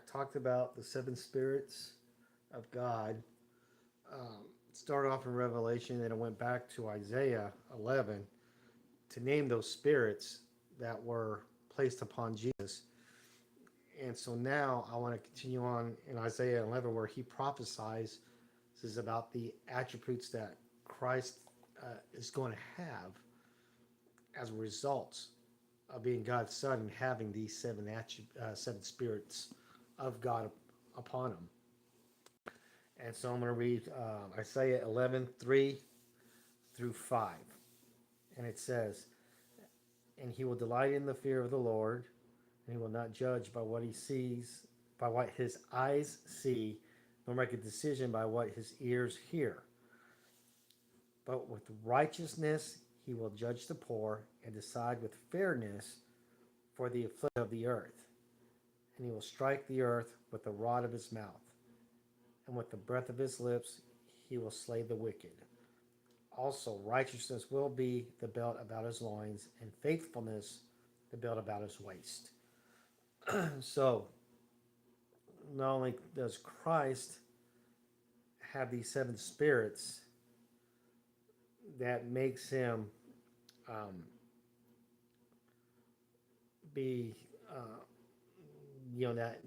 talked about the seven spirits of God. Um, Started off in Revelation, and it went back to Isaiah 11 to name those spirits that were placed upon Jesus. And so now I want to continue on in Isaiah 11, where he prophesies this is about the attributes that Christ is going to have as a result of being God's son and having these seven spirits of God upon him. And so I'm going to read Isaiah 11:3 through 5. And it says, "And he will delight in the fear of the Lord, and he will not judge by what he sees, by what his eyes see, nor make a decision by what his ears hear. But with righteousness he will judge the poor and decide with fairness for the afflicted of the earth. And he will strike the earth with the rod of his mouth, and with the breath of his lips he will slay the wicked. Also, righteousness will be the belt about his loins, and faithfulness the belt about his waist." So, not only does Christ have these seven spirits that makes him um, be, uh,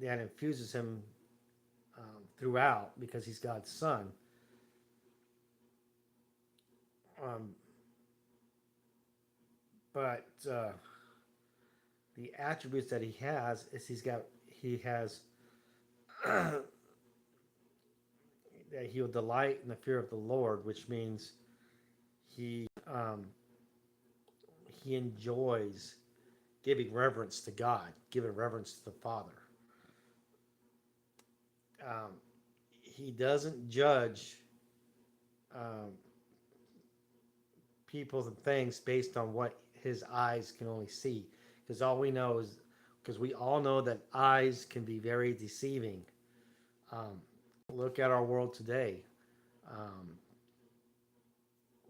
that infuses him throughout because he's God's son. Um, but the attributes that he has is he has that he will delight in the fear of the Lord, which means he um, he enjoys giving reverence to God, giving reverence to the Father. Um, he doesn't judge um, people and things based on what his eyes can only see, because all we know is because we all know that eyes can be very deceiving. Um, Look at our world today. Um,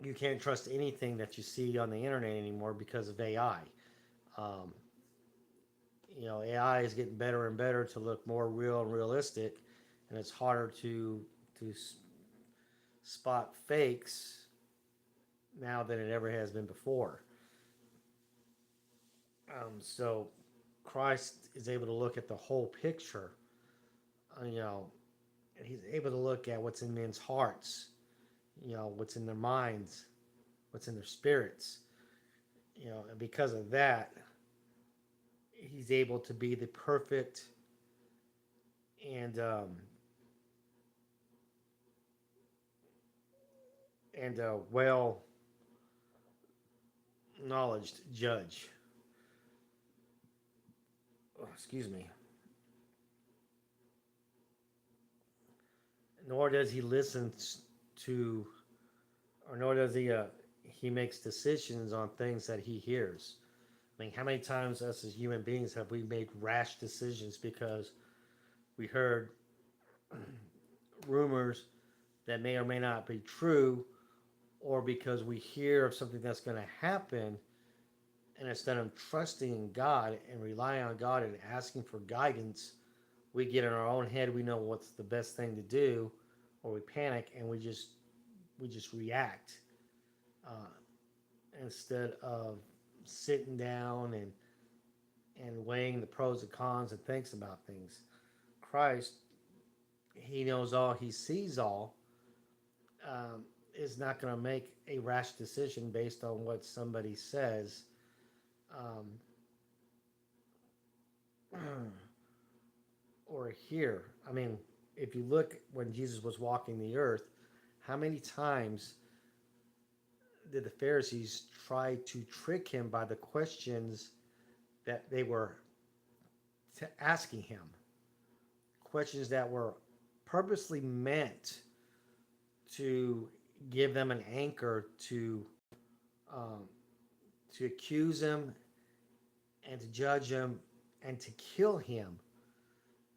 you can't trust anything that you see on the internet anymore because of AI. Um, AI is getting better and better to look more real and realistic, and it's harder to spot fakes now than it ever has been before. So Christ is able to look at the whole picture, and he's able to look at what's in men's hearts, what's in their minds, what's in their spirits, and because of that, he's able to be the perfect and well knowledged judge. Oh, excuse me. Nor does he listen to, or nor does he makes decisions on things that he hears. I mean, how many times us as human beings have we made rash decisions because we heard rumors that may or may not be true, or because we hear of something that's going to happen, and instead of trusting in God and relying on God and asking for guidance, we get in our own head. We know what's the best thing to do, or we panic and we just react uh, instead of sitting down and weighing the pros and cons and thinks about things. Christ, he knows all, he sees all, is not going to make a rash decision based on what somebody says. Um, or hear. I mean, if you look when Jesus was walking the earth, how many times did the Pharisees try to trick him by the questions that they were asking him? Questions that were purposely meant to give them an anchor um, to accuse him and to judge him and to kill him.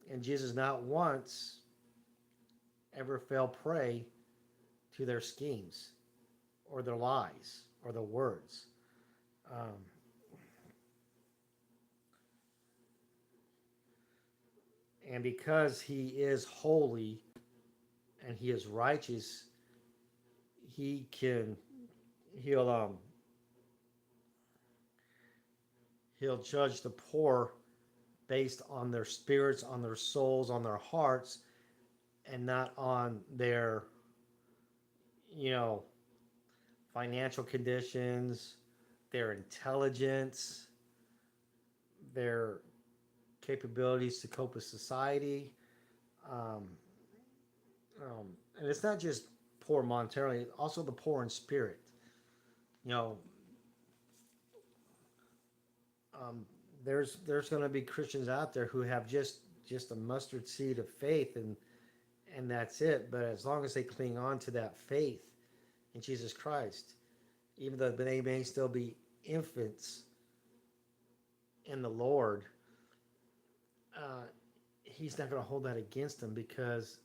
And Jesus not once ever fell prey to their schemes or their lies or their words. Um, And because he is holy and he is righteous, he can he'll um he'll judge the poor based on their spirits, on their souls, on their hearts, and not on their, you know, financial conditions, their intelligence, their capabilities to cope with society. Um, and it's not just poor monetarily, also the poor in spirit. You know, um, there's going to be Christians out there who have just a mustard seed of faith, and that's it. But as long as they cling on to that faith in Jesus Christ, even though they may still be infants in the Lord, uh, He's not going to hold that against them because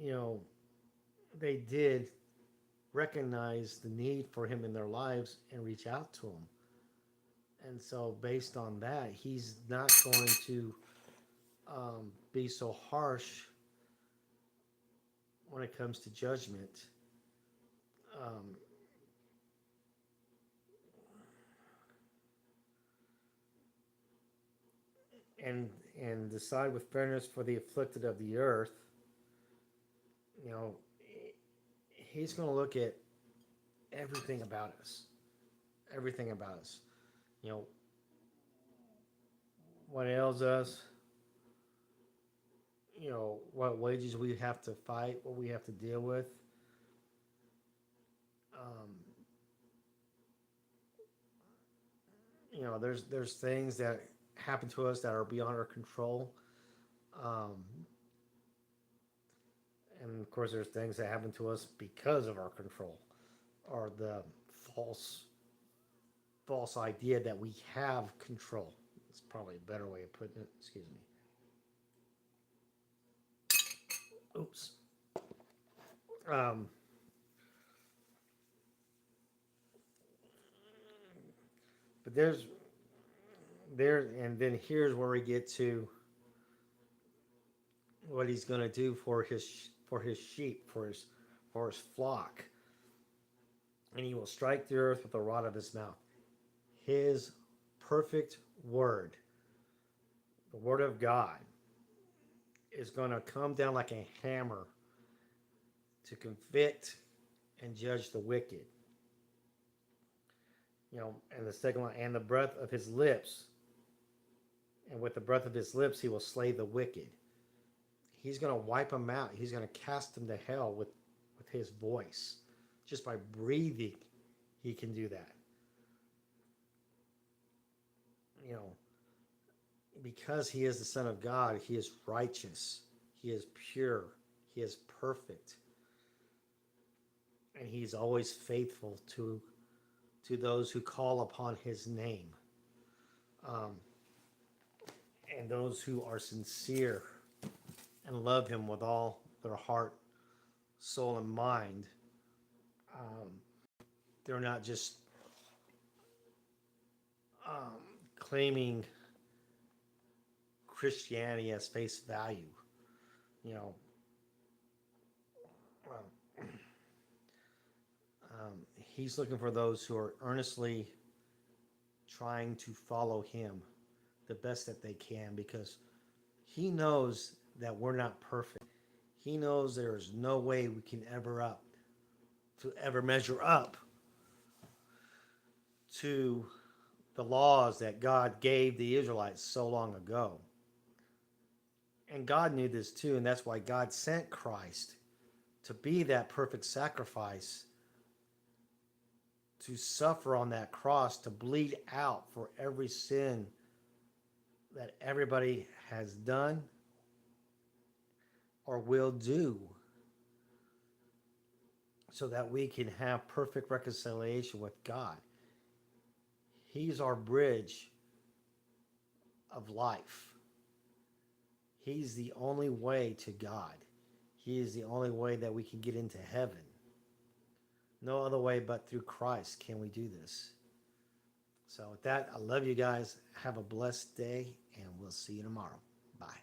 you know, they did recognize the need for Him in their lives and reach out to Him. And so, based on that, He's not going to be so harsh when it comes to judgment. Um, and and decide with fairness for the afflicted of the earth. You know, He's going to look at everything about us, everything about us. You know, what ails us, you know, what wages we have to fight, what we have to deal with. Um, you know, there's things that happen to us that are beyond our control, um, and of course, there's things that happen to us because of our control, or the false false idea that we have control. It's probably a better way of putting it. Excuse me. Oops. Um, but and then here's where we get to what He's going to do for his sheep, for his flock, and He will strike the earth with the rod of His mouth. His perfect word, the word of God, is going to come down like a hammer to convict and judge the wicked. You know, and the second one, and the breath of His lips, and with the breath of His lips, He will slay the wicked. He's going to wipe them out. He's going to cast them to hell with His voice. Just by breathing, He can do that. You know, because He is the Son of God, He is righteous, He is pure, He is perfect, and He's always faithful to those who call upon His name, um, and those who are sincere and love Him with all their heart, soul, and mind. Um, they're not just claiming Christianity as face value. You know, He's looking for those who are earnestly trying to follow Him the best that they can, because He knows that we're not perfect. He knows there is no way we can ever measure up to the laws that God gave the Israelites so long ago. And God knew this too, and that's why God sent Christ to be that perfect sacrifice, to suffer on that cross, to bleed out for every sin that everybody has done or will do, so that we can have perfect reconciliation with God. He's our bridge of life. He's the only way to God. He is the only way that we can get into heaven. No other way but through Christ can we do this. So with that, I love you guys. Have a blessed day, and we'll see you tomorrow. Bye.